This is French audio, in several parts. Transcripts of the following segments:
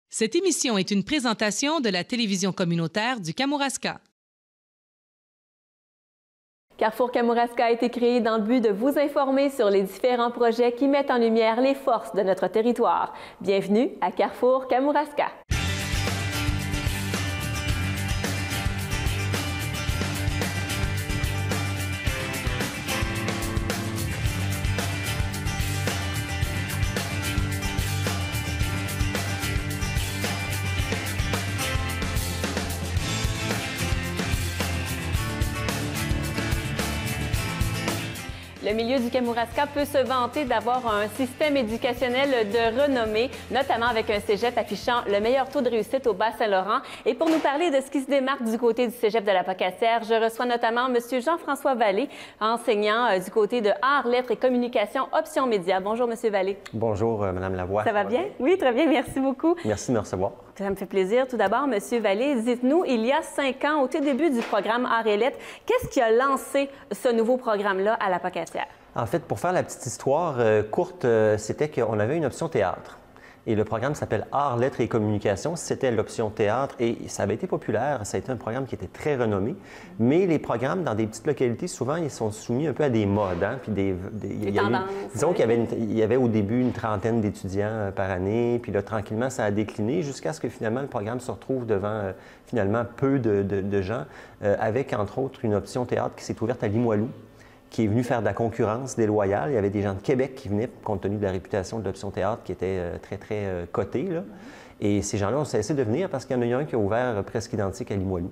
Cette émission est une présentation de la télévision communautaire du Kamouraska. Carrefour Kamouraska a été créé dans le but de vous informer sur les différents projets qui mettent en lumière les forces de notre territoire. Bienvenue à Carrefour Kamouraska. Le milieu du Kamouraska peut se vanter d'avoir un système éducationnel de renommée, notamment avec un cégep affichant le meilleur taux de réussite au Bas-Saint-Laurent. Et pour nous parler de ce qui se démarque du côté du cégep de la Pocatière, je reçois notamment M. Jean-François Vallée, enseignant du côté de Arts, Lettres et Communication, Options Médias. Bonjour, M. Vallée. Bonjour, Mme Lavoie. Ça va bien? Oui, très bien. Merci beaucoup. Merci de me recevoir. Ça me fait plaisir. Tout d'abord, M. Vallée, dites-nous, il y a 5 ans, au tout début du programme Arts et Lettres, qu'est-ce qui a lancé ce nouveau programme-là à la Pocatière? En fait, pour faire la petite histoire courte, c'était qu'on avait une option théâtre. Et le programme s'appelle Arts, Lettres et Communication. C'était l'option théâtre et ça avait été populaire. Ça a été un programme qui était très renommé. Mais les programmes dans des petites localités, souvent, ils sont soumis un peu à des modes. Hein? Puis disons qu'il y avait au début une trentaine d'étudiants par année. Puis là, tranquillement, ça a décliné jusqu'à ce que finalement, le programme se retrouve devant finalement peu de gens, avec entre autres une option théâtre qui s'est ouverte à Limoilou, qui est venu faire de la concurrence déloyale. Il y avait des gens de Québec qui venaient, compte tenu de la réputation de l'option théâtre qui était très cotée. Là. Et ces gens-là ont cessé de venir parce qu'il y en a eu un qui a ouvert presque identique à Limoilou.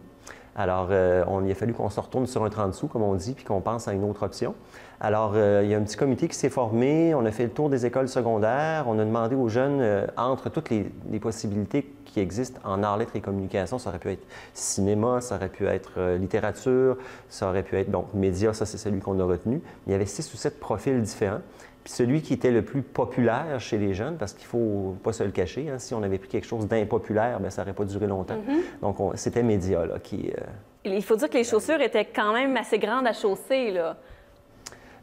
Alors, il a fallu qu'on se retourne sur un 30 sous, comme on dit, puis qu'on pense à une autre option. Alors, il y a un petit comité qui s'est formé, on a fait le tour des écoles secondaires, on a demandé aux jeunes, entre toutes les possibilités qui existent en arts, lettres et communication, ça aurait pu être cinéma, ça aurait pu être littérature, ça aurait pu être, donc, médias, ça c'est celui qu'on a retenu. Il y avait 6 ou 7 profils différents. Puis celui qui était le plus populaire chez les jeunes, parce qu'il ne faut pas se le cacher, hein, si on avait pris quelque chose d'impopulaire, bien, ça n'aurait pas duré longtemps. Donc, c'était médias là, qui... Il faut dire que les chaussures étaient quand même assez grandes à chausser, là.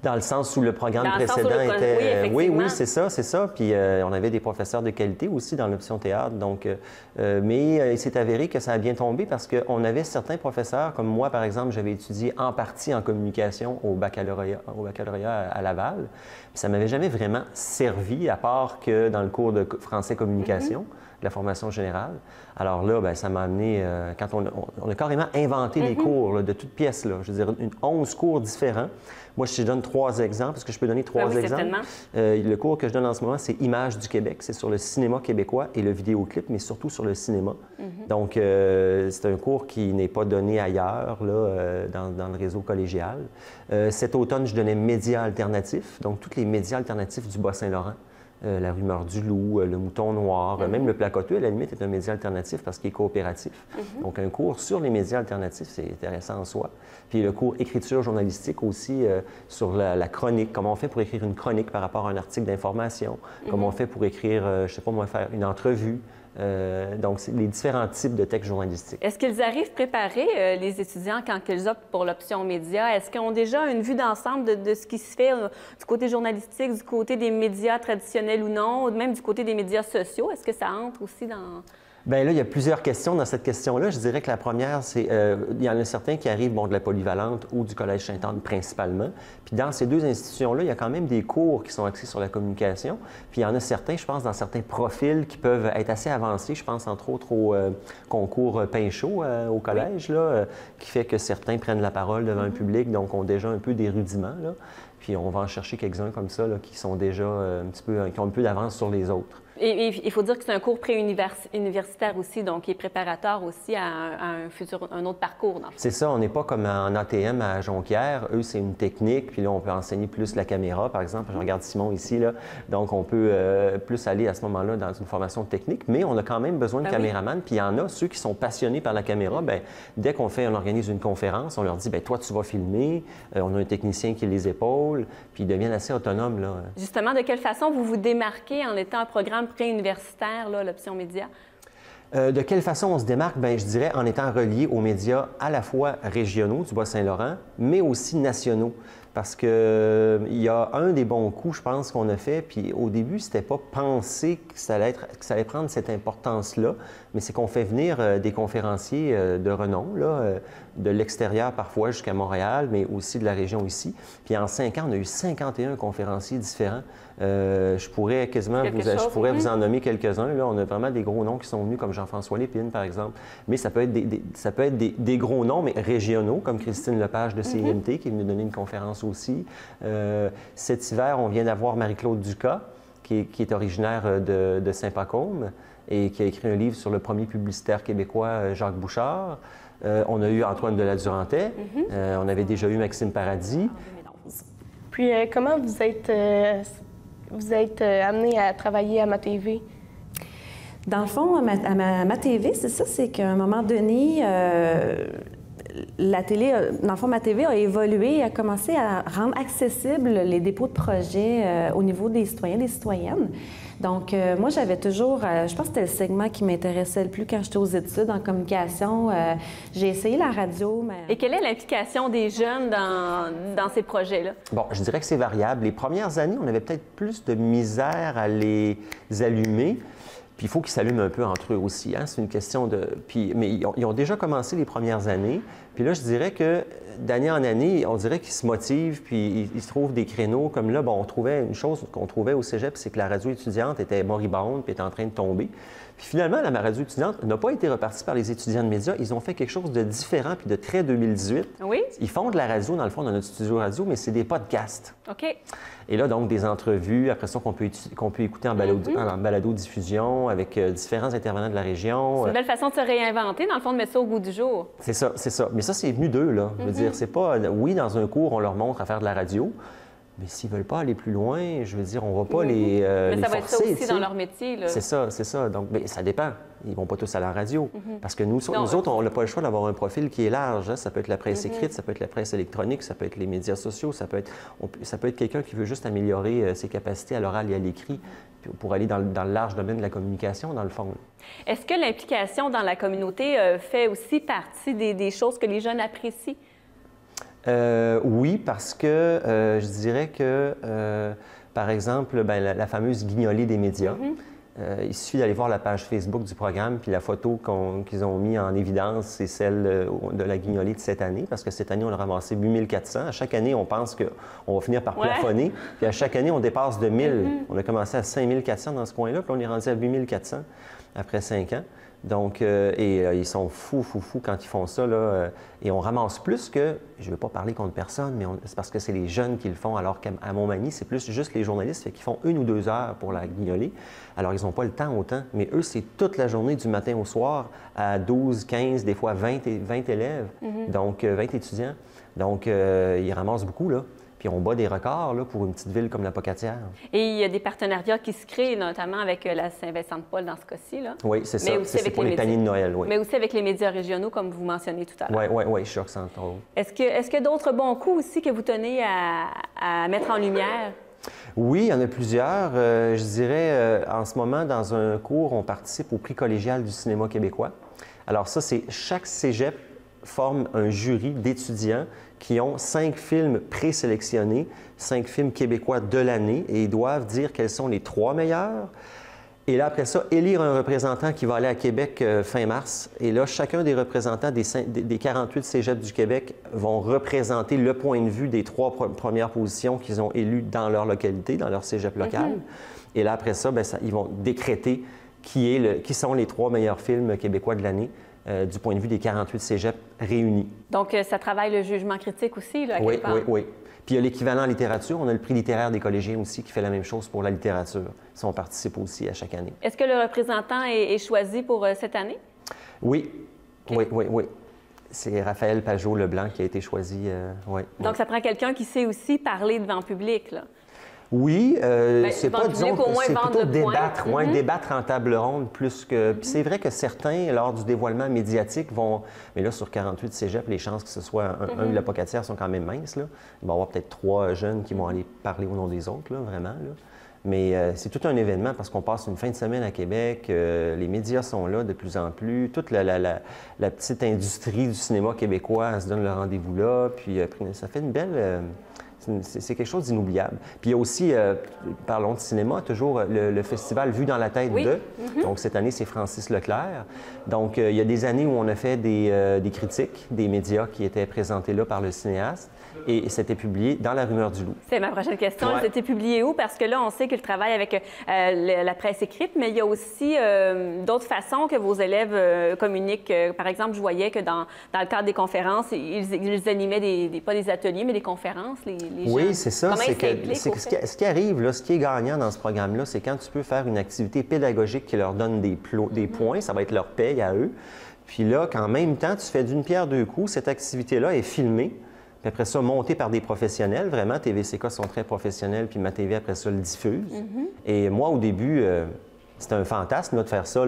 Dans le sens où le programme précédent était... Oui, c'est ça. Puis on avait des professeurs de qualité aussi dans l'option théâtre. Donc, mais il s'est avéré que ça a bien tombé parce qu'on avait certains professeurs, comme moi, par exemple, j'avais étudié en partie en communication au baccalauréat à Laval. Puis ça ne m'avait jamais vraiment servi, à part que dans le cours de français communication, de la formation générale. Alors là, bien, ça m'a amené, quand on a carrément inventé des cours là, de toutes pièces, là, je veux dire, 11 cours différents. Moi, je te donne 3 exemples. Est-ce que je peux donner 3 exemples? Le cours que je donne en ce moment, c'est Images du Québec. C'est sur le cinéma québécois et le vidéoclip, mais surtout sur le cinéma. Donc, c'est un cours qui n'est pas donné ailleurs, là, dans le réseau collégial. Cet automne, je donnais médias alternatifs, donc tous les médias alternatifs du Bas-Saint-Laurent. La rumeur du loup, le mouton noir, même le placoteux, à la limite, est un média alternatif parce qu'il est coopératif. Donc, un cours sur les médias alternatifs, c'est intéressant en soi. Puis le cours écriture journalistique aussi sur la chronique, comment on fait pour écrire une chronique par rapport à un article d'information, comment on fait pour écrire, je ne sais pas moi, faire une entrevue. Donc, c'est les différents types de textes journalistiques. Est-ce qu'ils arrivent préparés, les étudiants, quand ils optent pour l'option média? Est-ce qu'ils ont déjà une vue d'ensemble de ce qui se fait du côté journalistique, du côté des médias traditionnels ou non, ou même du côté des médias sociaux? Est-ce que ça entre aussi dans... Bien là, il y a plusieurs questions dans cette question-là. Je dirais que la première, c'est il y en a certains qui arrivent de la Polyvalente ou du Collège Sainte-Anne principalement. Puis dans ces 2 institutions-là, il y a quand même des cours qui sont axés sur la communication. Puis il y en a certains, je pense, dans certains profils qui peuvent être assez avancés. Je pense entre autres au concours Pinchot au collège, là, qui fait que certains prennent la parole devant un public, donc ont déjà un peu des rudiments, là. Puis on va en chercher quelques-uns comme ça, là, qui sont déjà qui ont un peu d'avance sur les autres. Et il faut dire que c'est un cours pré-universitaire aussi, donc qui est préparateur aussi à un autre parcours. C'est ça, on n'est pas comme en ATM à Jonquière. Eux, c'est une technique, puis là, on peut enseigner plus la caméra, par exemple. Je regarde Simon ici, là. Donc, on peut plus aller à ce moment-là dans une formation technique, mais on a quand même besoin de caméraman. Puis il y en a, ceux qui sont passionnés par la caméra, bien, dès on organise une conférence, on leur dit, bien, toi, tu vas filmer, on a un technicien qui les épaule, puis ils deviennent assez autonomes, là. Justement, de quelle façon vous vous démarquez en étant un programme préuniversitaire, l'option média? De quelle façon on se démarque? Bien, je dirais en étant relié aux médias à la fois régionaux du Bas-Saint-Laurent, mais aussi nationaux. parce que il y a un des bons coups, je pense, qu'on a fait, puis au début, c'était pas pensé que ça allait prendre cette importance-là, mais c'est qu'on fait venir des conférenciers de renom, là, de l'extérieur parfois jusqu'à Montréal, mais aussi de la région ici. Puis en 5 ans, on a eu 51 conférenciers différents. Je pourrais quasiment vous en nommer quelques-uns. Là, on a vraiment des gros noms qui sont venus, comme Jean-François Lépine, par exemple. Mais ça peut être des gros noms, mais régionaux, comme Christine Lepage de CIMT, qui est venue donner une conférence aussi. Cet hiver, on vient d'avoir Marie-Claude Ducas, qui est originaire de Saint-Pacôme et qui a écrit un livre sur le premier publicitaire québécois, Jacques Bouchard. On a eu Antoine de la Durantaye. On avait déjà eu Maxime Paradis. Puis, comment vous êtes amené à travailler à MaTV? Dans le fond, à MaTV, c'est ça, c'est qu'à un moment donné, la télé, dans le fond, MaTV a évolué et a commencé à rendre accessibles les dépôts de projets au niveau des citoyens, des citoyennes. Donc, moi, j'avais toujours, je pense que c'était le segment qui m'intéressait le plus quand j'étais aux études en communication. J'ai essayé la radio, mais... Et quelle est l'implication des jeunes dans ces projets-là? Bon, je dirais que c'est variable. Les premières années, on avait peut-être plus de misère à les allumer. Puis il faut qu'ils s'allument un peu entre eux aussi. Hein? C'est une question de... mais ils ont déjà commencé les premières années. Puis là, je dirais que d'année en année, on dirait qu'ils se motivent, puis ils se trouvent des créneaux. Comme là, bon, on trouvait une chose qu'on trouvait au cégep, c'est que la radio étudiante était moribonde, puis était en train de tomber. Puis finalement, la radio étudiante n'a pas été repartie par les étudiants de médias. Ils ont fait quelque chose de différent, puis de très 2018. Oui? Ils font de la radio, dans le fond, dans notre studio radio, mais c'est des podcasts. OK. Et là, donc, des entrevues, après ça, qu'on peut écouter en balado-diffusion avec différents intervenants de la région. C'est une belle façon de se réinventer, dans le fond, de mettre ça au goût du jour. C'est ça, c'est ça. Mais ça, c'est venu d'eux, là. Je veux dire, c'est pas... Oui, dans un cours, on leur montre à faire de la radio, mais s'ils veulent pas aller plus loin, je veux dire, on va pas les forcer. Mais ça va être ça aussi dans leur métier, là. C'est ça, c'est ça. Donc, mais ça dépend. Ils vont pas tous à la radio. Parce que nous autres, on n'a pas le choix d'avoir un profil qui est large. Hein. Ça peut être la presse écrite, ça peut être la presse électronique, ça peut être les médias sociaux, ça peut être quelqu'un qui veut juste améliorer ses capacités à l'oral et à l'écrit pour aller dans le large domaine de la communication, dans le fond. Est-ce que l'implication dans la communauté fait aussi partie des choses que les jeunes apprécient? Oui, parce que je dirais que, par exemple, la fameuse guignolée des médias, il suffit d'aller voir la page Facebook du programme, puis la photo qu'ils ont mis en évidence, c'est celle de la guignolée de cette année, parce que cette année, on a ramassé 8400. À chaque année, on pense qu'on va finir par plafonner, puis à chaque année, on dépasse de 1000. On a commencé à 5400 dans ce coin-là, puis on est rendu à 8400 après 5 ans. Donc, ils sont fous quand ils font ça, là. Et on ramasse plus que, je ne veux pas parler contre personne, mais c'est parce que c'est les jeunes qui le font, alors qu'à Montmagny, c'est plus juste les journalistes qui font 1 ou 2 heures pour la guignoler. Alors, ils n'ont pas le temps autant, mais eux, c'est toute la journée du matin au soir à 12, 15, des fois 20 élèves, donc 20 étudiants. Donc, ils ramassent beaucoup, là. Puis on bat des records là, pour une petite ville comme la Pocatière. Et il y a des partenariats qui se créent, notamment avec la Saint-Vincent-de-Paul dans ce cas-ci. Là. Oui, c'est ça. C'est pour les paniers de Noël, oui. Mais aussi avec les médias régionaux, comme vous mentionnez tout à l'heure. Oui, Choc Central. Est-ce qu'il y a d'autres bons coups aussi que vous tenez à mettre en lumière? Oui, il y en a plusieurs. Je dirais, en ce moment, dans un cours, on participe au prix collégial du cinéma québécois. Alors ça, c'est chaque cégep forme un jury d'étudiants qui ont 5 films présélectionnés, 5 films québécois de l'année, et ils doivent dire quels sont les 3 meilleurs. Et là, après ça, élire un représentant qui va aller à Québec fin mars. Et là, chacun des représentants des 48 cégeps du Québec vont représenter le point de vue des 3 premières positions qu'ils ont élues dans leur localité, dans leur cégep local. Et là, après ça, ils vont décréter qui sont les 3 meilleurs films québécois de l'année. Du point de vue des 48 cégeps réunis. Donc, ça travaille le jugement critique aussi, là, à quelque part. Oui. Puis il y a l'équivalent en littérature. On a le prix littéraire des collégiens aussi qui fait la même chose pour la littérature. Ça, on participe aussi à chaque année. Est-ce que le représentant est choisi pour cette année? Oui. Okay. Oui. C'est Raphaël Pajot-Leblanc qui a été choisi. Donc, ça prend quelqu'un qui sait aussi parler devant le public, là. Oui, c'est pas, disons, c'est plutôt débattre, débattre en table ronde plus que... Puis c'est vrai que certains, lors du dévoilement médiatique, vont... Mais là, sur 48 cégep, les chances que ce soit un de la Pocatière sont quand même minces, là. Il va y avoir peut-être 3 jeunes qui vont aller parler au nom des autres, là, vraiment, là. Mais c'est tout un événement parce qu'on passe une fin de semaine à Québec, les médias sont là de plus en plus, toute la petite industrie du cinéma québécois se donne le rendez-vous là, puis ça fait une belle... C'est quelque chose d'inoubliable. Puis il y a aussi, parlons de cinéma, toujours le festival Vue dans la tête de. Donc cette année, c'est Francis Leclerc. Donc il y a des années où on a fait des critiques, des médias qui étaient présentés là par le cinéaste. Et c'était publié dans La Rumeur du Loup. C'est ma prochaine question. Ouais. C'était publié où? Parce que là, on sait qu'il travaille avec la presse écrite, mais il y a aussi d'autres façons que vos élèves communiquent. Par exemple, je voyais que dans le cadre des conférences, ils animaient pas des ateliers, mais des conférences, les Oui, jeunes. c'est ça. Comment C'est ils s'impliquent, que ce qui arrive, là, ce qui est gagnant dans ce programme-là, c'est quand tu peux faire une activité pédagogique qui leur donne des points, ça va être leur paye à eux. Puis là, qu'en même temps, tu fais d'une pierre deux coups, cette activité-là est filmée. Puis après ça, monté par des professionnels. Vraiment, TVCK sont très professionnels, puis ma TV, après ça, le diffuse. Et moi, au début, c'était un fantasme là, de faire ça.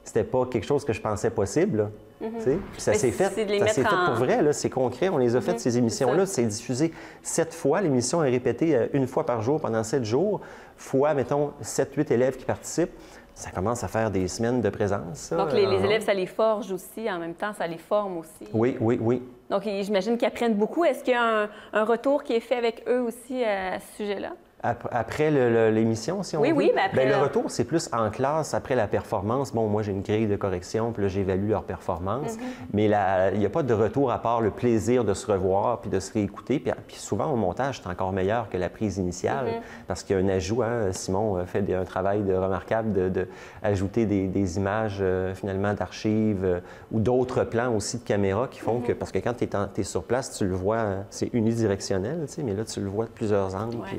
C'était pas quelque chose que je pensais possible. Là. Puis ça s'est fait, pour vrai. C'est concret. On les a fait, ces émissions-là. C'est diffusé 7 fois. L'émission est répétée 1 fois par jour pendant 7 jours, fois, mettons, 7-8 élèves qui participent. Ça commence à faire des semaines de présence. Ça. Donc, les élèves, ça les forge aussi. En même temps, ça les forme aussi. Oui. Donc, j'imagine qu'ils apprennent beaucoup. Est-ce qu'il y a un retour qui est fait avec eux aussi à ce sujet-là? Après l'émission, si on veut? Oui, bien après le retour, c'est plus en classe, après la performance. Bon, moi, j'ai une grille de correction, puis là, j'évalue leur performance. Mais il n'y a pas de retour à part le plaisir de se revoir puis de se réécouter. Puis souvent, au montage, c'est encore meilleur que la prise initiale parce qu'il y a un ajout. Hein? Simon fait un travail remarquable d'ajouter des images, finalement, d'archives ou d'autres plans aussi de caméra qui font que... Parce que quand tu es sur place, tu le vois, c'est unidirectionnel, tu sais, mais là, tu le vois de plusieurs angles. Ouais. Puis,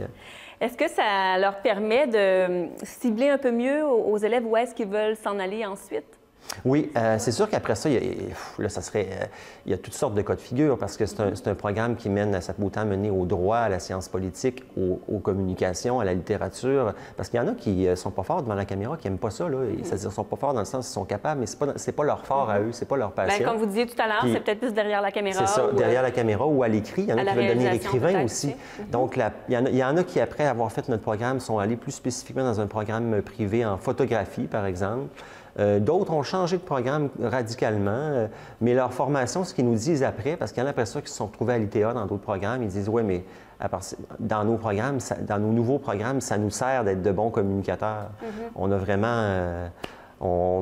est-ce que ça leur permet de cibler un peu mieux aux élèves où est-ce qu'ils veulent s'en aller ensuite? Oui, c'est sûr qu'après ça, il y a toutes sortes de cas de figure parce que c'est un programme qui mène, ça peut autant mener au droit, à la science politique, aux communications, à la littérature. Parce qu'il y en a qui sont pas forts devant la caméra, qui n'aiment pas ça. C'est-à-dire sont pas forts dans le sens qu'ils sont capables, mais c'est pas leur fort à eux, c'est pas leur passion. Bien, comme vous disiez tout à l'heure, c'est peut-être plus derrière la caméra. C'est ça, derrière la caméra ou à l'écrit. Il y en a qui veulent devenir écrivains aussi. Donc, il y en a qui, après avoir fait notre programme, sont allés plus spécifiquement dans un programme privé en photographie, par exemple. D'autres ont changé de programme radicalement, mais leur formation, ce qu'ils nous disent après, parce qu'il y en a après ça qui se sont retrouvés à l'ITA dans d'autres programmes, ils disent « Oui, mais dans nos programmes, dans nos nouveaux programmes, ça nous sert d'être de bons communicateurs. On a vraiment...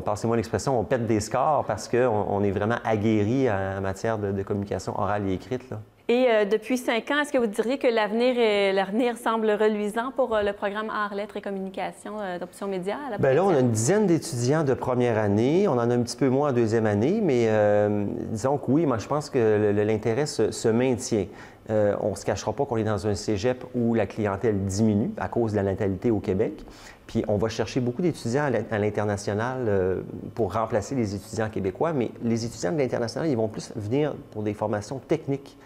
passez-moi l'expression, on pète des scores parce qu'on est vraiment aguerri en matière de communication orale et écrite. Là. Et depuis 5 ans, est-ce que vous diriez que l'avenir semble reluisant pour le programme Arts, Lettres et Communication d'Option Média? Bien là, on a une dizaine d'étudiants de première année. On en a un petit peu moins en deuxième année, mais disons que oui, moi je pense que l'intérêt se maintient. On ne se cachera pas qu'on est dans un cégep où la clientèle diminue à cause de la natalité au Québec. Puis on va chercher beaucoup d'étudiants à l'international pour remplacer les étudiants québécois, mais les étudiants de l'international, ils vont plus venir pour des formations techniques.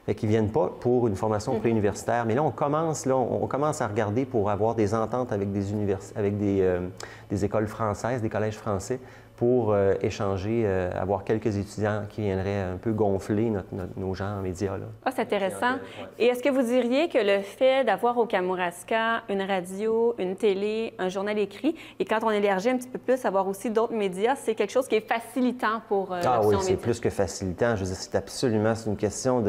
Fait qu'ils ne viennent pas pour une formation préuniversitaire. Mais là, on commence à regarder pour avoir des ententes avec des écoles françaises, des collèges français, pour échanger, avoir quelques étudiants qui viendraient un peu gonfler nos gens en médias. Là. Ah, c'est intéressant. Et est-ce que vous diriez que le fait d'avoir au Kamouraska une radio, une télé, un journal écrit, et quand on élargit un petit peu plus, avoir aussi d'autres médias, c'est quelque chose qui est facilitant pour l'option oui, média? c'est plus que facilitant. Je veux dire, c'est une question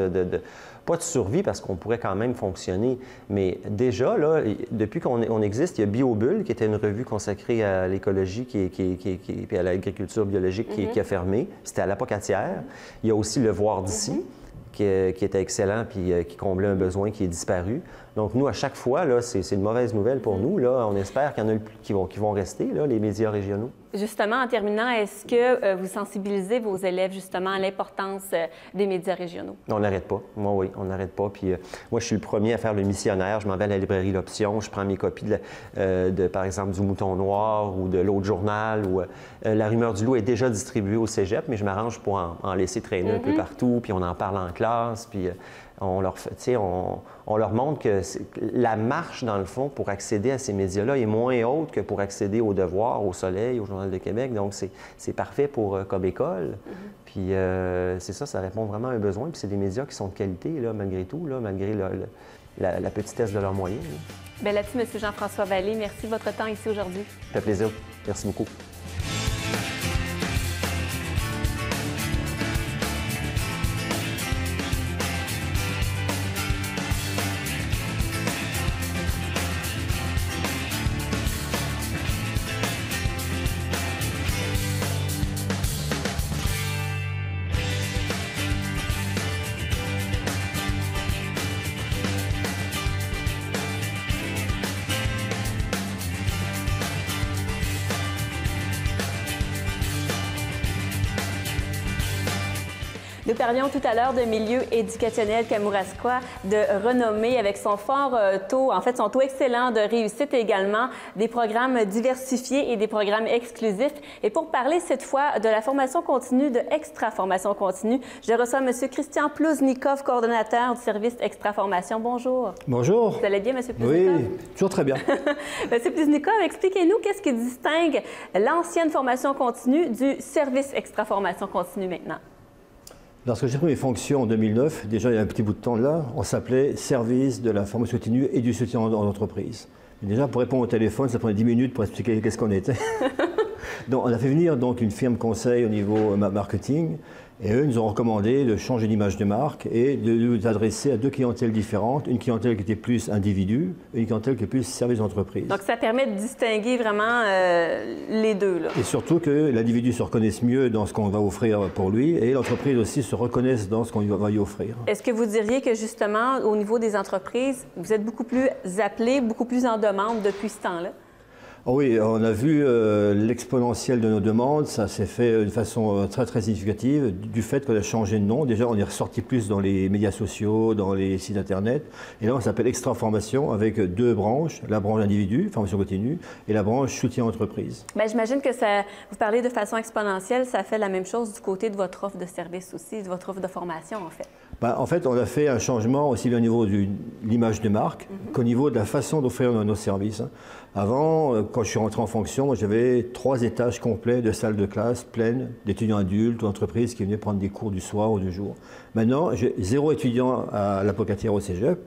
pas de survie parce qu'on pourrait quand même fonctionner, mais déjà, là, depuis qu'on existe, il y a BioBulle, qui était une revue consacrée à l'écologie et à l'agriculture biologique qui a fermé. C'était à l'Apocatière. Il y a aussi Le Voir d'ici, qui était excellent puis qui comblait un besoin qui est disparu. Donc, nous, à chaque fois, là, c'est une mauvaise nouvelle pour nous. Là. On espère qu'il y en a qui vont rester, là, les médias régionaux. Justement, en terminant, est-ce que vous sensibilisez vos élèves justement à l'importance des médias régionaux? On n'arrête pas. Moi, oui, on n'arrête pas. Puis moi, je suis le premier à faire le missionnaire. Je m'en vais à la librairie L'Option. Je prends mes copies par exemple, du Mouton Noir ou de l'autre journal. Ou La Rumeur du Loup est déjà distribuée au cégep, mais je m'arrange pour en laisser traîner un peu partout. Puis on en parle en classe. Puis on leur montre que la marche, dans le fond, pour accéder à ces médias-là est moins haute que pour accéder au Devoir, au Soleil, au Journal de Québec. Donc, c'est parfait comme école. Puis, c'est ça répond vraiment à un besoin. Puis, c'est des médias qui sont de qualité, là, malgré tout, là, malgré la petitesse de leurs moyens. Bien là-dessus, M. Jean-François Vallée, merci de votre temps ici aujourd'hui. Ça fait plaisir. Merci beaucoup. Nous parlions tout à l'heure de milieu éducationnel kamouraskois de renommée avec son fort taux, en fait son taux excellent de réussite et également des programmes diversifiés et des programmes exclusifs. Et pour parler cette fois de la formation continue, de extra-formation continue, je reçois M. Christian Plouznikov, coordonnateur du service extra-formation. Bonjour. Bonjour. Vous allez bien, M. Plouznikov? Oui, toujours très bien. M. Plouznikov, expliquez-nous qu'est-ce qui distingue l'ancienne formation continue du service extra-formation continue maintenant? Lorsque j'ai pris mes fonctions en 2009, déjà il y a un petit bout de temps là, on s'appelait service de la formation continue et du soutien en entreprise. Et déjà pour répondre au téléphone, ça prenait 10 minutes pour expliquer qu'est-ce qu'on était. Donc, on a fait venir donc une firme conseil au niveau marketing et eux nous ont recommandé de changer d'image de marque et de nous adresser à deux clientèles différentes, une clientèle qui était plus individu et une clientèle qui est plus service d'entreprise. Donc ça permet de distinguer vraiment les deux, là. Et surtout que l'individu se reconnaisse mieux dans ce qu'on va offrir pour lui et l'entreprise aussi se reconnaisse dans ce qu'on va lui offrir. Est-ce que vous diriez que justement au niveau des entreprises, vous êtes beaucoup plus appelés, beaucoup plus en demande depuis ce temps-là? Oh oui, on a vu l'exponentielle de nos demandes, ça s'est fait de façon très très significative du fait qu'on a changé de nom. Déjà, on est ressorti plus dans les médias sociaux, dans les sites internet. Et là, on s'appelle Extra Formation avec deux branches, la branche individu, formation continue, et la branche soutien entreprise. Bien, j'imagine que ça, vous parlez de façon exponentielle, ça fait la même chose du côté de votre offre de service aussi, de votre offre de formation en fait. Ben, en fait, on a fait un changement aussi bien au niveau de l'image de marque qu'au niveau de la façon d'offrir nos services. Avant, quand je suis rentré en fonction, j'avais 3 étages complets de salles de classe pleines d'étudiants adultes ou entreprises qui venaient prendre des cours du soir ou du jour. Maintenant, j'ai 0 étudiant à l'Apocatière au Cégep,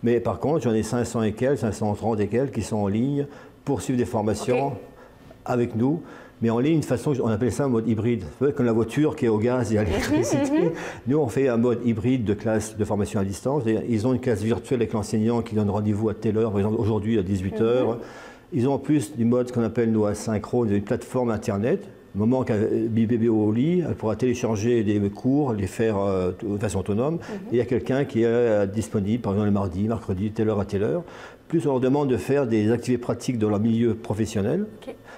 mais par contre, j'en ai 500 et quelques, 530 et quelques qui sont en ligne pour suivre des formations avec nous. Mais en ligne, de façon, on appelle ça un mode hybride. Comme la voiture qui est au gaz et à l'électricité. Nous, on fait un mode hybride de classe de formation à distance. Ils ont une classe virtuelle avec l'enseignant qui donne rendez-vous à telle heure, par exemple aujourd'hui à 18h. Ils ont en plus du mode qu'on appelle nous asynchrone, une plateforme Internet. Au moment qu'un bébé au lit, elle pourra télécharger des cours, les faire de façon autonome. Et il y a quelqu'un qui est disponible, par exemple le mardi, mercredi, telle heure à telle heure. Plus on leur demande de faire des activités pratiques dans leur milieu professionnel.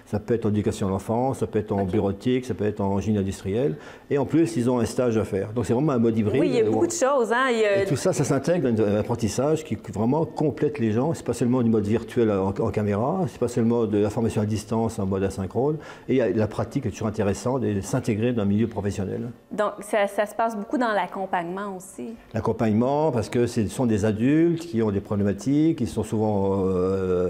Ça peut être en éducation à l'enfance, ça peut être en bureautique, ça peut être en génie industriel. Et en plus, ils ont un stage à faire. Donc c'est vraiment un mode hybride. Oui, il y a beaucoup de choses. Hein? Et tout ça, ça s'intègre dans un apprentissage qui vraiment complète les gens. C'est pas seulement du mode virtuel en caméra, c'est pas seulement de la formation à distance en mode asynchrone. Et il y a la pratique qui est toujours intéressante de s'intégrer dans le milieu professionnel. Donc ça se passe beaucoup dans l'accompagnement aussi. L'accompagnement, parce que ce sont des adultes qui ont des problématiques, qui sont souvent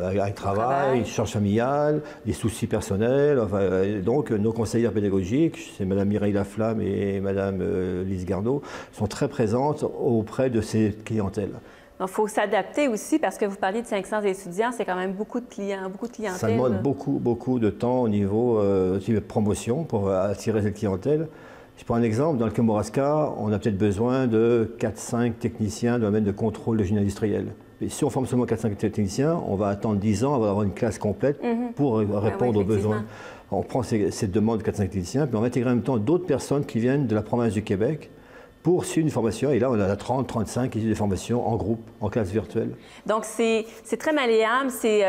avec travail, charge familiale, des soucis personnels. Enfin, donc nos conseillères pédagogiques, c'est Mme Mireille Laflamme et Mme Lise Garneau, sont très présentes auprès de ces clientèles. Donc, il faut s'adapter aussi parce que vous parliez de 500 étudiants, c'est quand même beaucoup de clients, beaucoup de clientèle. Ça demande beaucoup de temps au niveau de promotion pour attirer cette clientèle. Je prends un exemple, dans le Kamouraska, on a peut-être besoin de 4-5 techniciens dans le domaine de contrôle de génie industriel. Et si on forme seulement 4-5 techniciens, on va attendre 10 ans, on va avoir une classe complète pour répondre aux besoins. On prend ces demandes de 4-5 techniciens, puis on va intégrer en même temps d'autres personnes qui viennent de la province du Québec pour suivre une formation. Et là, on a 30-35 qui suivent des formations en groupe, en classe virtuelle. Donc, c'est très malléable, c'est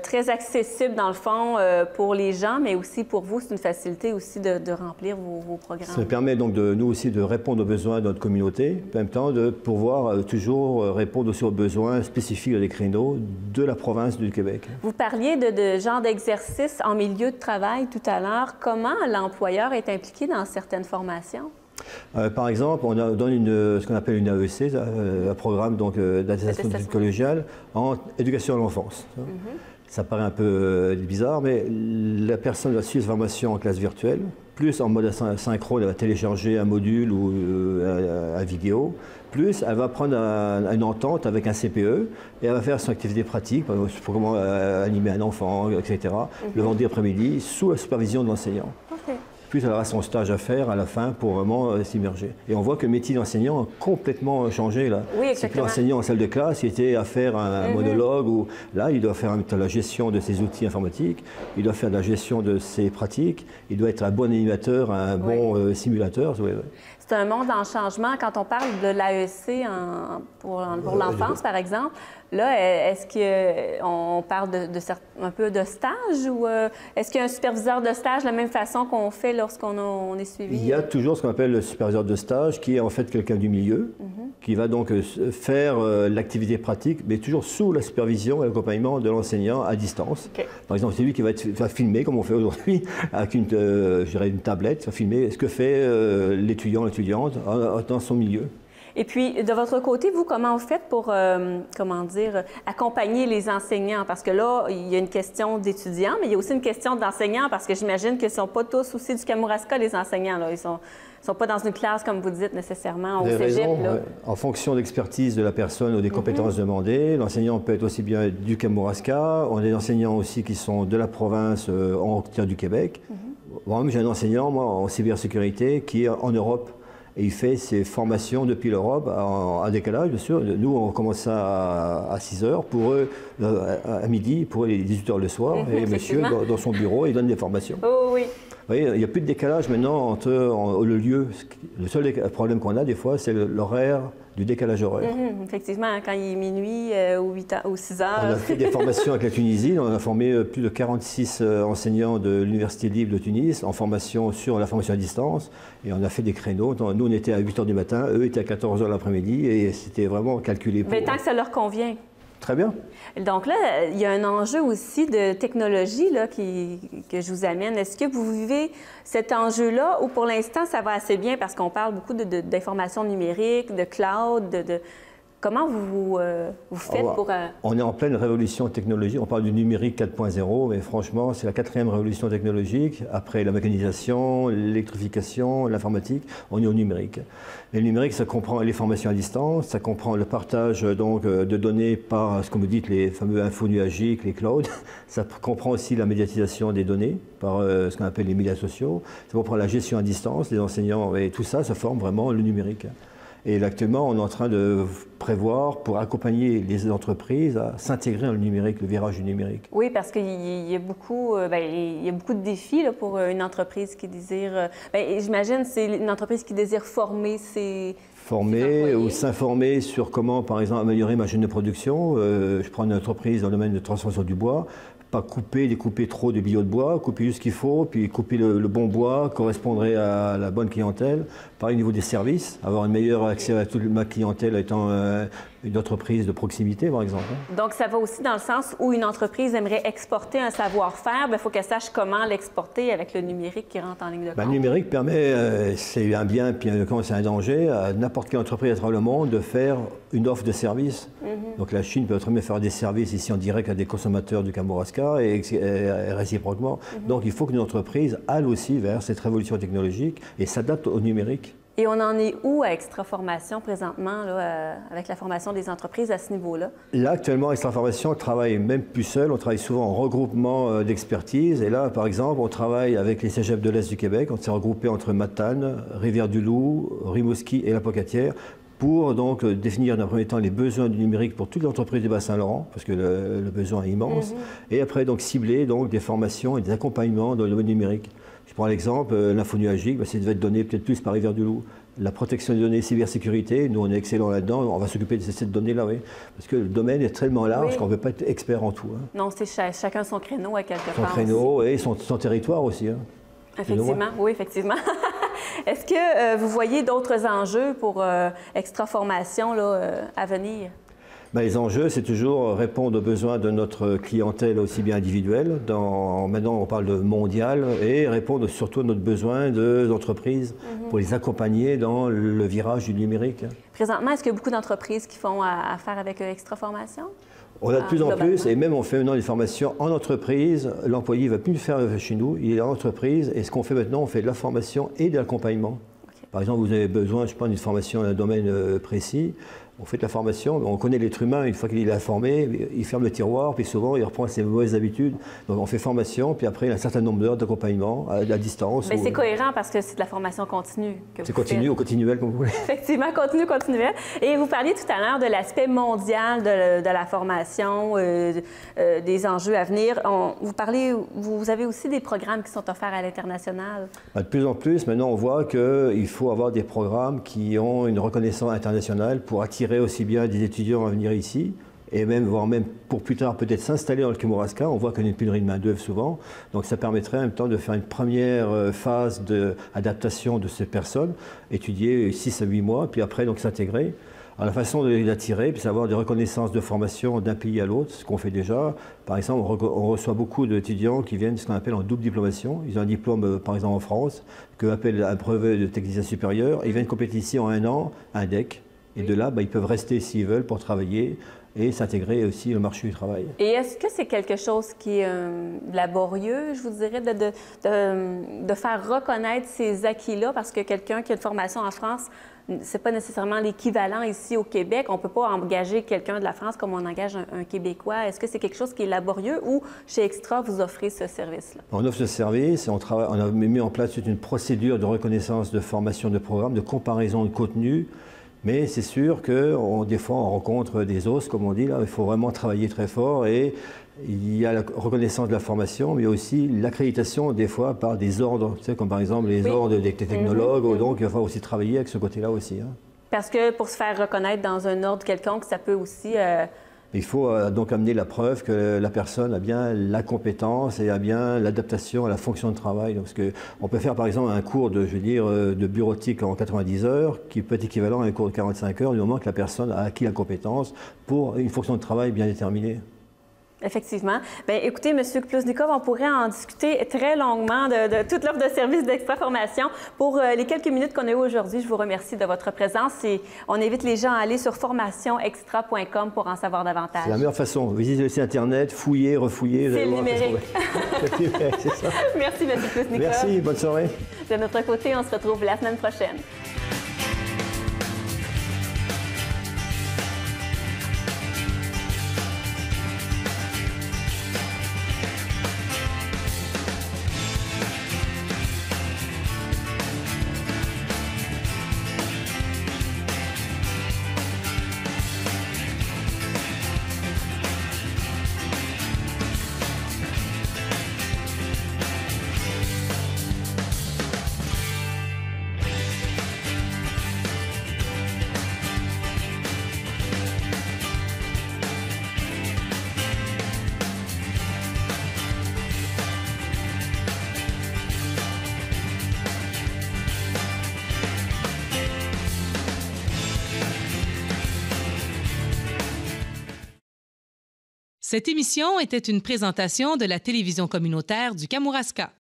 très accessible dans le fond pour les gens, mais aussi pour vous, c'est une facilité aussi de remplir vos programmes. Ça permet donc nous aussi de répondre aux besoins de notre communauté, en même temps de pouvoir toujours répondre aussi aux besoins spécifiques des créneaux de la province du Québec. Vous parliez de genre d'exercice en milieu de travail tout à l'heure. Comment l'employeur est impliqué dans certaines formations? Par exemple, on donne ce qu'on appelle une AEC, un programme d'attestation collégiale en éducation à l'enfance. Ça paraît un peu bizarre, mais la personne va suivre sa formation en classe virtuelle, plus en mode asynchrone, elle va télécharger un module ou une vidéo, plus elle va prendre une entente avec un CPE et elle va faire son activité pratique, pour comment animer un enfant, etc., le vendredi après-midi, sous la supervision de l'enseignant. Plus elle aura son stage à faire à la fin pour vraiment s'immerger. Et on voit que le métier d'enseignant a complètement changé là. Oui, exactement. C'est que l'enseignant en salle de classe, il était à faire un monologue, ou là, il doit faire la gestion de ses outils informatiques, il doit faire la gestion de ses pratiques, il doit être un bon animateur, un bon simulateur. C'est un monde en changement. Quand on parle de l'AEC pour l'enfance, par exemple, là, est-ce qu'on parle un peu de stage ou est-ce qu'il y a un superviseur de stage de la même façon qu'on fait lorsqu'on est suivi? Il y a toujours ce qu'on appelle le superviseur de stage, qui est en fait quelqu'un du milieu, qui va donc faire l'activité pratique, mais toujours sous la supervision et l'accompagnement de l'enseignant à distance. Okay. Par exemple, c'est lui qui va filmer, comme on fait aujourd'hui, avec une tablette, va filmer ce que fait l'étudiant, l'étudiante dans son milieu. Et puis, de votre côté, vous, comment vous faites pour, accompagner les enseignants? Parce que là, il y a une question d'étudiants, mais il y a aussi une question d'enseignants, parce que j'imagine qu'ils ne sont pas tous aussi du Kamouraska, les enseignants. Là. Ils ne sont pas dans une classe, comme vous dites, nécessairement, au cégep. Là. En fonction de l'expertise de la personne ou des compétences demandées, l'enseignant peut être aussi bien du Kamouraska. On a des enseignants aussi qui sont de la province, on retient du Québec. Moi-même, j'ai un enseignant, moi, en cybersécurité, qui est en Europe. Et il fait ses formations depuis l'Europe, en décalage, bien sûr. Nous, on commence ça à 6 heures, pour eux, à midi, pour eux, il est 18 heures le soir. Et monsieur, dans son bureau, il donne des formations. Oh oui. Vous voyez, il n'y a plus de décalage maintenant entre le lieu. Le seul problème qu'on a, des fois, c'est l'horaire, du décalage horaire. Effectivement, quand il est minuit ou 6 heures. On a fait des formations avec la Tunisie. On a formé plus de 46 enseignants de l'Université libre de Tunis en formation sur la formation à distance. Et on a fait des créneaux. Nous, on était à 8 heures du matin, eux étaient à 14 heures l'après-midi. Et c'était vraiment calculé pour... Mais tant que ça leur convient. Très bien. Donc là, il y a un enjeu aussi de technologie là, que je vous amène. Est-ce que vous vivez cet enjeu-là ou pour l'instant, ça va assez bien parce qu'on parle beaucoup d'informations numériques, de cloud, Comment vous faites pour... On est en pleine révolution technologique. On parle du numérique 4.0, mais franchement, c'est la 4e révolution technologique. Après la mécanisation, l'électrification, l'informatique, on est au numérique. Et le numérique, ça comprend les formations à distance, ça comprend le partage donc, de données par, ce que vous dites, les fameux infos nuagiques, les clouds. Ça comprend aussi la médiatisation des données par ce qu'on appelle les médias sociaux. Ça comprend la gestion à distance, les enseignants, et tout ça, ça forme vraiment le numérique. Et actuellement, on est en train de prévoir pour accompagner les entreprises à s'intégrer dans le numérique, le virage du numérique. Oui, parce qu'il y a beaucoup, il y a beaucoup de défis là, pour une entreprise qui désire... j'imagine c'est une entreprise qui désire former ses... Former ou s'informer sur comment, par exemple, améliorer ma chaîne de production. Je prends une entreprise dans le domaine de transformation du bois. Pas découper trop de billots de bois, couper juste ce qu'il faut, puis couper le bon bois correspondrait à la bonne clientèle. Pareil au niveau des services, avoir un meilleur accès à toute ma clientèle étant une entreprise de proximité, par exemple. Donc, ça va aussi dans le sens où une entreprise aimerait exporter un savoir-faire, il faut qu'elle sache comment l'exporter avec le numérique qui rentre en ligne de compte. Le numérique permet, c'est un bien, puis quand c'est un danger, à n'importe quelle entreprise à travers le monde de faire une offre de service. Donc, la Chine peut très bien faire des services ici en direct à des consommateurs du Kamouraska et réciproquement. Donc, il faut qu'une entreprise aille aussi vers cette révolution technologique et s'adapte au numérique. Et on en est où à Extra Formation présentement, là, avec la formation des entreprises à ce niveau-là? Là, actuellement, Extra Formation, on travaille même plus seul. On travaille souvent en regroupement d'expertise. Et là, par exemple, on travaille avec les cégeps de l'Est du Québec. On s'est regroupé entre Matane, Rivière-du-Loup, Rimouski et La Pocatière pour donc définir d'un premier temps les besoins du numérique pour toutes les entreprises du Bas-Saint-Laurent, parce que le besoin est immense. Et après, donc, cibler donc, des formations et des accompagnements dans le domaine numérique. Je prends l'exemple, l'info nuagique, ça devait être donné peut-être plus par Rivière-du-Loup. La protection des données, cybersécurité, nous on est excellents là-dedans, on va s'occuper de cette donnée-là, oui. Parce que le domaine est tellement large qu'on ne peut pas être expert en tout. Non, c'est chacun son créneau à quelque part. Son créneau et son territoire aussi. Effectivement, oui, effectivement. Est-ce que vous voyez d'autres enjeux pour Extra Formation là, à venir? Les enjeux, c'est toujours répondre aux besoins de notre clientèle aussi bien individuelle. Maintenant, on parle de mondial et répondre surtout à notre besoin d'entreprises pour les accompagner dans le virage du numérique. Présentement, est-ce qu'il y a beaucoup d'entreprises qui font affaire avec Extra Formation? On a de plus en plus, et même on fait maintenant des formations en entreprise. L'employé ne va plus le faire chez nous, il est en entreprise. Et ce qu'on fait maintenant, on fait de la formation et de l'accompagnement. Par exemple, vous avez besoin, je pense, d'une formation dans un domaine précis. On fait de la formation, on connaît l'être humain, une fois qu'il est formé, il ferme le tiroir, puis souvent il reprend ses mauvaises habitudes. Donc on fait formation, puis après il y a un certain nombre d'heures d'accompagnement à distance. Mais c'est cohérent parce que c'est de la formation continue que vous C'est continu ou continuel, comme vous voulez. Effectivement, continu, continuel. Et vous parliez tout à l'heure de l'aspect mondial de la formation, des enjeux à venir. Vous avez aussi des programmes qui sont offerts à l'international. De plus en plus, maintenant on voit qu'il faut avoir des programmes qui ont une reconnaissance internationale pour attirer aussi bien des étudiants à venir ici, et même, voire même pour plus tard peut-être s'installer dans le Kamouraska. On voit qu'il y a une pénurie de main-d'œuvre souvent, donc ça permettrait en même temps de faire une première phase d'adaptation de ces personnes, étudier 6 à 8 mois, puis après donc s'intégrer. Alors, la façon de les attirer, puis c'est avoir des reconnaissances de formation d'un pays à l'autre, ce qu'on fait déjà. Par exemple, on reçoit beaucoup d'étudiants qui viennent de ce qu'on appelle en double diplomation. Ils ont un diplôme, par exemple en France, qu'on appelle un brevet de technicien supérieur. Ils viennent compléter ici en 1 an un DEC. Et de là, ils peuvent rester s'ils veulent pour travailler et s'intégrer aussi au marché du travail. Et est-ce que c'est quelque chose qui est laborieux, je vous dirais, de faire reconnaître ces acquis-là? Parce que quelqu'un qui a une formation en France, c'est pas nécessairement l'équivalent ici au Québec. On ne peut pas engager quelqu'un de la France comme on engage un Québécois. Est-ce que c'est quelque chose qui est laborieux ou chez Extra, vous offrez ce service-là? On offre ce service et on a mis en place toute une procédure de reconnaissance de formation de programme, de comparaison de contenu. Mais c'est sûr que des fois, on rencontre des os, comme on dit. Là, il faut vraiment travailler très fort. Et il y a la reconnaissance de la formation, mais aussi l'accréditation, des fois, par des ordres, tu sais, comme par exemple les ordres des technologues. Donc, il va falloir aussi travailler avec ce côté-là aussi. Hein. Parce que pour se faire reconnaître dans un ordre quelconque, ça peut aussi... Il faut donc amener la preuve que la personne a bien la compétence et a bien l'adaptation à la fonction de travail. Donc, parce qu'on peut faire par exemple un cours de bureautique en 90 heures qui peut être équivalent à un cours de 45 heures du moment que la personne a acquis la compétence pour une fonction de travail bien déterminée. Effectivement. Bien, écoutez, M. Klousnikov, on pourrait en discuter très longuement de toute l'offre de services d'extra-formation. Pour les quelques minutes qu'on a eues aujourd'hui, je vous remercie de votre présence et on invite les gens à aller sur formationextra.com pour en savoir davantage. C'est la meilleure façon. Visitez le site Internet, fouillez, refouillez. C'est le numérique. C'est ça. Merci, M. Klousnikov. Merci, bonne soirée. De notre côté, on se retrouve la semaine prochaine. Cette émission était une présentation de la télévision communautaire du Kamouraska.